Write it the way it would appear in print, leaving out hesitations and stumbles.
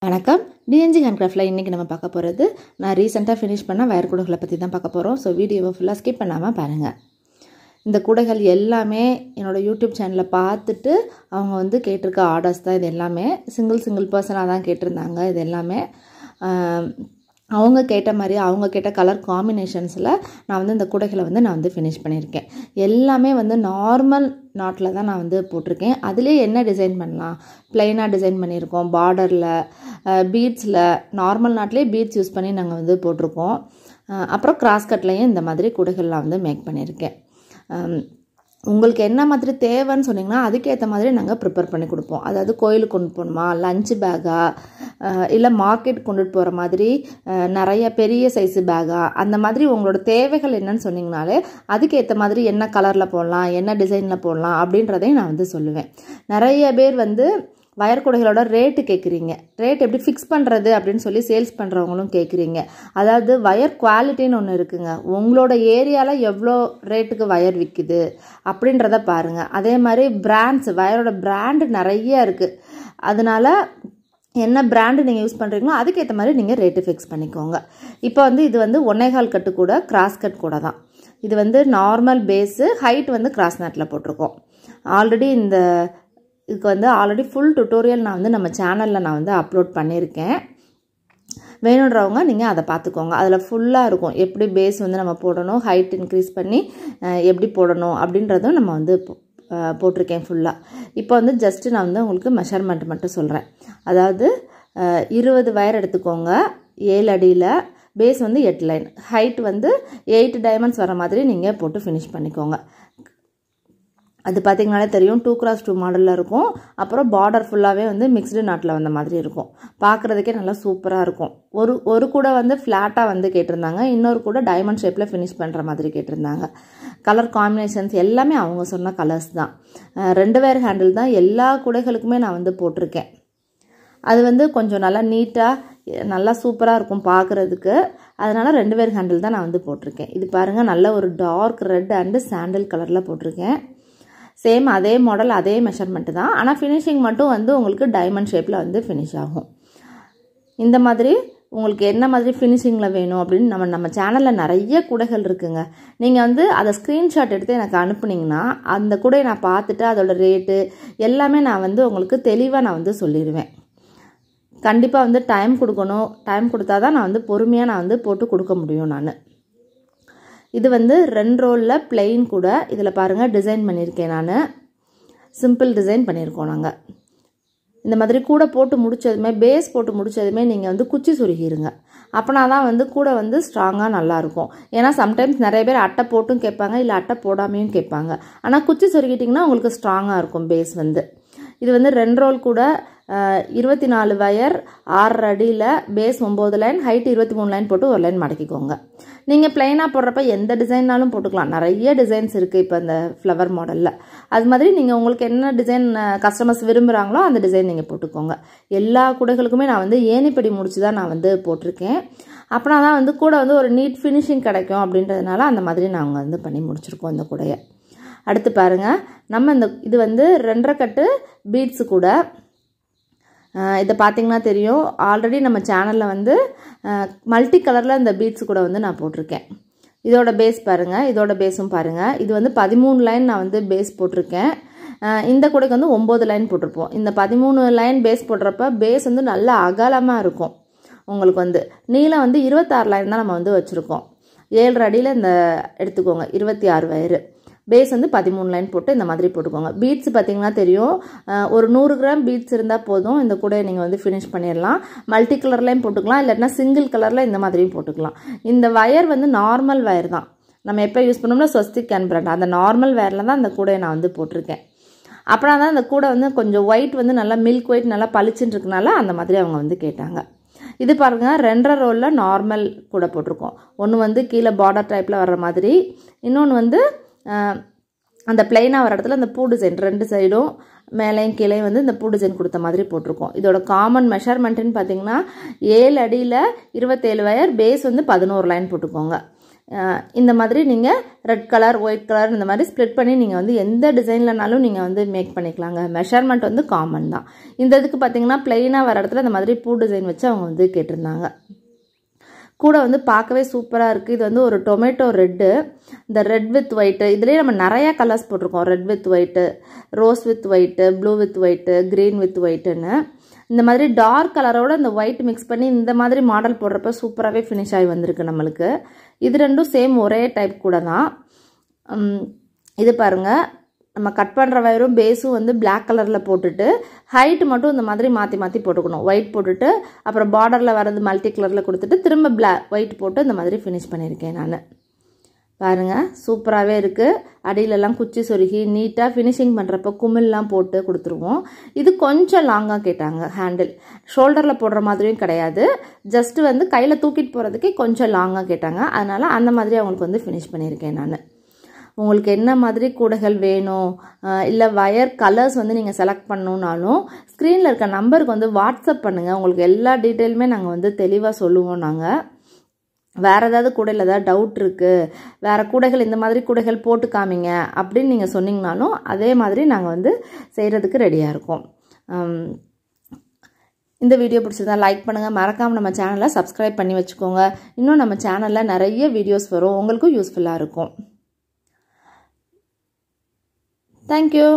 வணக்கம். டிஎன்ஜி ஹேண்ட்கிராஃப்டில் இன்றைக்கி நம்ம பார்க்க போகிறது, நான் ரீசெண்டாக ஃபினிஷ் பண்ண வயர் கூடைகளை பற்றி தான் பார்க்க போகிறோம். ஸோ வீடியோவை ஃபுல்லாக ஸ்கிப் பண்ணாமல் பாருங்கள். இந்த கூடைகள் எல்லாமே என்னோடய யூடியூப் சேனலில் பார்த்துட்டு அவங்க வந்து கேட்டிருக்க ஆர்டர்ஸ் தான். இது எல்லாமே சிங்கிள் பர்சனாக தான் கேட்டிருந்தாங்க. இது எல்லாமே அவங்க கேட்ட மாதிரி அவங்க கேட்ட கலர் காம்பினேஷன்ஸில் நான் வந்து இந்த கூடைகளை வந்து நான் வந்து ஃபினிஷ் பண்ணியிருக்கேன். எல்லாமே வந்து நார்மல் நாட்டில் தான் நான் வந்து போட்டிருக்கேன். அதுலேயே என்ன டிசைன் பண்ணலாம், ப்ளைனாக டிசைன் பண்ணியிருக்கோம், பார்டரில் பீட்ஸில் நார்மல் நாட்டிலே பீட்ஸ் யூஸ் பண்ணி நாங்கள் வந்து போட்டிருக்கோம். அப்புறம் கிராஸ் கட்லேயும் இந்த மாதிரி கூடைகள்லாம் வந்து மேக் பண்ணியிருக்கேன். உங்களுக்கு என்ன மாதிரி தேவைன்னு சொன்னிங்கன்னா அதுக்கேற்ற மாதிரி நாங்கள் ப்ரிப்பேர் பண்ணி கொடுப்போம். அதாவது கோயிலுக்கு கொண்டு போகணுமா, லஞ்சு பேக்கா, இல்லை மார்க்கெட் கொண்டுட்டு போகிற மாதிரி நிறைய பெரிய சைஸு பேக்கா, அந்த மாதிரி உங்களோட தேவைகள் என்னன்னு சொன்னிங்கனாலே அதுக்கேற்ற மாதிரி என்ன கலரில் போடலாம், என்ன டிசைனில் போடலாம் அப்படின்றதையும் நான் வந்து சொல்லுவேன். நிறைய பேர் வந்து வயர் கூடைகளோட ரேட்டு கேட்குறீங்க. ரேட் எப்படி ஃபிக்ஸ் பண்ணுறது அப்படின்னு சொல்லி சேல்ஸ் பண்ணுறவங்களும் கேட்குறீங்க. அதாவது வயர் குவாலிட்டின்னு ஒன்று இருக்குங்க. உங்களோட ஏரியாவில் எவ்வளோ ரேட்டுக்கு வயர் விற்குது அப்படின்றத பாருங்கள். அதே மாதிரி பிராண்ட்ஸ், வயரோட பிராண்டு நிறைய இருக்குது. அதனால் என்ன பிராண்டு நீங்கள் யூஸ் பண்ணுறீங்களோ அதுக்கேற்ற மாதிரி நீங்கள் ரேட்டு ஃபிக்ஸ் பண்ணிக்கோங்க. இப்போ வந்து இது வந்து 1.25 கட்டு கூட, கிராஸ் கட் கூட தான். இது வந்து நார்மல் பேஸு, ஹைட் வந்து கிராஸ் நாட்டில் போட்டிருக்கோம். ஆல்ரெடி இதுக்கு வந்து ஆல்ரெடி ஃபுல் டுட்டோரியல் நான் வந்து நம்ம சேனலில் நான் வந்து அப்லோட் பண்ணியிருக்கேன். வேணுன்றவங்க நீங்கள் அதை பார்த்துக்கோங்க. அதில் ஃபுல்லாக இருக்கும் எப்படி பேஸ் வந்து நம்ம போடணும், ஹைட் இன்க்ரீஸ் பண்ணி எப்படி போடணும் அப்படின்றதும் நம்ம வந்து போட்டிருக்கேன் ஃபுல்லாக. இப்போ வந்து ஜஸ்ட்டு நான் வந்து உங்களுக்கு மெஷர்மெண்ட் மட்டும் சொல்கிறேன். அதாவது 20 வயர் எடுத்துக்கோங்க. 7 அடியில் பேஸ் வந்து 8 லைன், ஹைட் வந்து 8 டைமண்ட்ஸ் வர மாதிரி நீங்கள் போட்டு ஃபினிஷ் பண்ணிக்கோங்க. அது பார்த்திங்கனாலே தெரியும், 2x2 மாடலில் இருக்கும். அப்புறம் பார்டர் ஃபுல்லாகவே வந்து மிக்ஸ்டு நாட்டில் வந்த மாதிரி இருக்கும். பார்க்குறதுக்கே நல்லா சூப்பராக இருக்கும். ஒரு கூட வந்து ஃப்ளாட்டாக வந்து கேட்டிருந்தாங்க, இன்னொரு கூட டைமண்ட் ஷேப்பில் ஃபினிஷ் பண்ணுற மாதிரி கேட்டிருந்தாங்க. கலர் காம்பினேஷன்ஸ் எல்லாமே அவங்க சொன்ன கலர்ஸ் தான். 2 வயர் ஹேண்டில் தான் எல்லா கூடைகளுக்குமே நான் வந்து போட்டிருக்கேன். அது வந்து கொஞ்சம் நல்லா நீட்டாக நல்லா சூப்பராக இருக்கும் பார்க்குறதுக்கு. அதனால் 2 வயர் ஹேண்டில் தான் நான் வந்து போட்டிருக்கேன். இது பாருங்கள், நல்ல ஒரு டார்க் ரெட் அண்டு சாண்டில் கலரில் போட்டிருக்கேன். சேம் அதே மாடல், அதே மெஷர்மெண்ட்டு தான். ஆனால் ஃபினிஷிங் மட்டும் வந்து உங்களுக்கு டைமண்ட் ஷேப்பில் வந்து ஃபினிஷ் ஆகும். இந்த மாதிரி உங்களுக்கு என்ன மாதிரி ஃபினிஷிங்கில் வேணும் அப்படின்னு நம்ம சேனலில் நிறைய கூடைகள் இருக்குங்க. நீங்கள் வந்து அதை ஸ்க்ரீன்ஷாட் எடுத்து எனக்கு அனுப்புனீங்கன்னா அந்த கூடையை நான் பார்த்துட்டு அதோட ரேட்டு எல்லாமே நான் வந்து உங்களுக்கு தெளிவாக நான் வந்து சொல்லிடுவேன். கண்டிப்பாக வந்து டைம் கொடுக்கணும். டைம் கொடுத்தா தான் நான் வந்து பொறுமையாக நான் வந்து போட்டு கொடுக்க முடியும். நான் இது வந்து 2 ரோலில் பிளெயின் கூட. இதில் பாருங்கள் டிசைன் பண்ணியிருக்கேன். நான் சிம்பிள் டிசைன் பண்ணியிருக்கோம். நாங்கள் இந்த மாதிரி கூட போட்டு முடித்ததுமே, பேஸ் போட்டு முடித்ததுமே நீங்கள் வந்து குச்சி சொருகிடுங்க. அப்போனா தான் வந்து கூட வந்து ஸ்ட்ராங்காக நல்லாயிருக்கும். ஏன்னா சம்டைம்ஸ் நிறைய பேர் அட்டை போட்டும் கேட்பாங்க, இல்லை அட்டை போடாமையும் கேட்பாங்க. ஆனால் குச்சி சொருகிட்டிங்கன்னா உங்களுக்கு ஸ்ட்ராங்காக இருக்கும் பேஸ் வந்து. இது வந்து 2 ரோல் கூட, 24 வயர், 6 அடியில், பேஸ் 9 லைன், ஹைட் 23 லைன் போட்டு ஒரு லைன் மடக்கிக்கோங்க. நீங்கள் பிளைனாக போடுறப்ப எந்த டிசைன்னாலும் போட்டுக்கலாம். நிறைய டிசைன்ஸ் இருக்குது இப்போ இந்த ஃப்ளவர் மாடலில். அது மாதிரி நீங்கள் உங்களுக்கு என்ன டிசைன் கஸ்டமர்ஸ் விரும்புகிறாங்களோ அந்த டிசைன் நீங்கள் போட்டுக்கோங்க. எல்லா கூடைகளுக்குமே நான் வந்து ஏணிப்படி முடிச்சு தான் நான் வந்து போட்டிருக்கேன். அப்படின்னா தான் வந்து கூட வந்து ஒரு நீட் ஃபினிஷிங் கிடைக்கும் அப்படின்றதுனால அந்த மாதிரி நாங்கள் வந்து பண்ணி முடிச்சிருக்கோம் இந்த கூடையை. அடுத்து பாருங்கள், நம்ம இது வந்து 2.5 கட்டு பீட்ஸு கூட. இதை பார்த்திங்கன்னா தெரியும், ஆல்ரெடி நம்ம சேனலில் வந்து மல்டி கலரில் இந்த பீட்ஸு கூட வந்து நான் போட்டிருக்கேன். இதோட பேஸ் பாருங்கள், இதோட பேஸும் பாருங்கள். இது வந்து 13 லைன் நான் வந்து பேஸ் போட்டிருக்கேன். இந்த கூடைக்கு வந்து 9 லைன் போட்டிருப்போம். இந்த 13 லைன் பேஸ் போடுறப்ப பேஸ் வந்து நல்லா அகலமாக இருக்கும். உங்களுக்கு வந்து நீளம் வந்து 26 லைன் தான் நம்ம வந்து வச்சுருக்கோம். 7 அடியில் இந்த எடுத்துக்கோங்க, 26 வயர். பேஸ் வந்து 13 லைன் போட்டு இந்த மாதிரி போட்டுக்கோங்க. பீட்ஸ் பார்த்திங்கன்னா தெரியும், ஒரு 100 கிராம் பீட்ஸ் இருந்தால் போதும். இந்த கூடையை நீங்கள் வந்து ஃபினிஷ் பண்ணிடலாம். மல்டி கலர்லையும் போட்டுக்கலாம், இல்லைன்னா சிங்கிள் கலரில் இந்த மாதிரியும் போட்டுக்கலாம். இந்த வயர் வந்து நார்மல் வயர் தான். நம்ம எப்போ யூஸ் பண்ணோம்னா ஸ்வஸ்திக் அண்ட் பிராண்ட், அந்த நார்மல் வயரில் தான் இந்த கூடையை நான் வந்து போட்டிருக்கேன். அப்படின்னா தான் இந்த கூடை வந்து கொஞ்சம் ஒயிட் வந்து நல்லா மில்க் ஒயிட் நல்லா பளிச்சுன்னு இருக்கனால அந்த மாதிரி அவங்க வந்து கேட்டாங்க. இது பாருங்கள், 2.5 ரோலில் நார்மல் கூட போட்டிருக்கோம். ஒன்று வந்து கீழே பார்டர் டைப்பில் வர்ற மாதிரி, இன்னொன்று வந்து அந்த பிளைனாக வர இடத்துல அந்த பூ டிசைன் 2 சைடும் மேலேயும் கீழே வந்து இந்த பூ டிசைன் கொடுத்த மாதிரி போட்டிருக்கோம். இதோட காமன் மெஷர்மெண்ட்டுன்னு பார்த்தீங்கன்னா 7 அடியில் 27 வயர், பேஸ் வந்து 11 லைன் போட்டுக்கோங்க. இந்த மாதிரி நீங்கள் ரெட் கலர் ஒயிட் கலர் இந்த மாதிரி ஸ்ப்ளிட் பண்ணி நீங்கள் வந்து எந்த டிசைன்லனாலும் நீங்கள் வந்து மேக் பண்ணிக்கலாங்க. மெஷர்மெண்ட் வந்து காமன் தான். இந்த இதுக்கு பார்த்தீங்கன்னா பிளெயினாக வர இடத்துல இந்த மாதிரி பூ டிசைன் வச்சு அவங்க வந்து கேட்டிருந்தாங்க. கூட வந்து பார்க்கவே சூப்பராக இருக்குது. இது வந்து ஒரு டொமேட்டோ ரெட்டு, இந்த ரெட் வித் ஒயிட்டு, இதுலேயே நம்ம நிறையா கலர்ஸ் போட்டிருக்கோம். Red with white, rose with white, blue with white, green with ஒயிட்டுன்னு இந்த மாதிரி டார்க் கலரோட இந்த ஒயிட் மிக்ஸ் பண்ணி இந்த மாதிரி மாடல் போடுறப்ப சூப்பராகவே ஃபினிஷ் ஆகி வந்திருக்கு நம்மளுக்கு. இது ரெண்டும் சேம் ஒரே டைப் கூட தான். இது பாருங்கள், நம்ம கட் பண்ணுற வயரும் பேஸும் வந்து பிளாக் கலரில் போட்டுட்டு ஹைட் மட்டும் இந்த மாதிரி மாற்றி மாற்றி போட்டுக்கணும். ஒயிட் போட்டுட்டு அப்புறம் பார்டரில் வரது மல்டி கலரில் கொடுத்துட்டு திரும்ப ஒயிட் போட்டு இந்த மாதிரி ஃபினிஷ் பண்ணியிருக்கேன் நான். பாருங்கள், சூப்பராகவே இருக்குது. அடியிலெல்லாம் குச்சி சொருகி நீட்டாக ஃபினிஷிங் பண்ணுறப்ப குமிழ்லாம் போட்டு கொடுத்துருவோம். இது கொஞ்சம் லாங்காக கேட்டாங்க. ஹேண்டில் ஷோல்டரில் போடுற மாதிரியும் கிடையாது, ஜஸ்ட்டு வந்து கையில் தூக்கிட்டு போகிறதுக்கே கொஞ்சம் லாங்காக கேட்டாங்க. அதனால் அந்த மாதிரி அவங்களுக்கு வந்து ஃபினிஷ் பண்ணியிருக்கேன் நான். உங்களுக்கு என்ன மாதிரி கூடைகள் வேணும் இல்லை வயர் கலர்ஸ் வந்து நீங்கள் செலக்ட் பண்ணணுன்னாலும் ஸ்க்ரீனில் இருக்க நம்பருக்கு வந்து வாட்ஸ்அப் பண்ணுங்கள். உங்களுக்கு எல்லா டீட்டெயிலுமே நாங்கள் வந்து தெளிவாக சொல்லுவோம். நாங்கள் வேறு ஏதாவது கூடையில் ஏதாவது டவுட் இருக்குது, வேறு கூடைகள் இந்த மாதிரி கூடைகள் போட்டு காமிங்க அப்படின்னு நீங்கள் சொன்னீங்கனாலும் அதே மாதிரி நாங்கள் வந்து செய்கிறதுக்கு ரெடியாக இருக்கோம். இந்த வீடியோ பிடிச்சிருந்தா லைக் பண்ணுங்கள், மறக்காமல் நம்ம சேனலை சப்ஸ்கிரைப் பண்ணி வச்சுக்கோங்க. இன்னும் நம்ம சேனலில் நிறைய வீடியோஸ் வரும், உங்களுக்கும் யூஸ்ஃபுல்லாக இருக்கும். Thank you.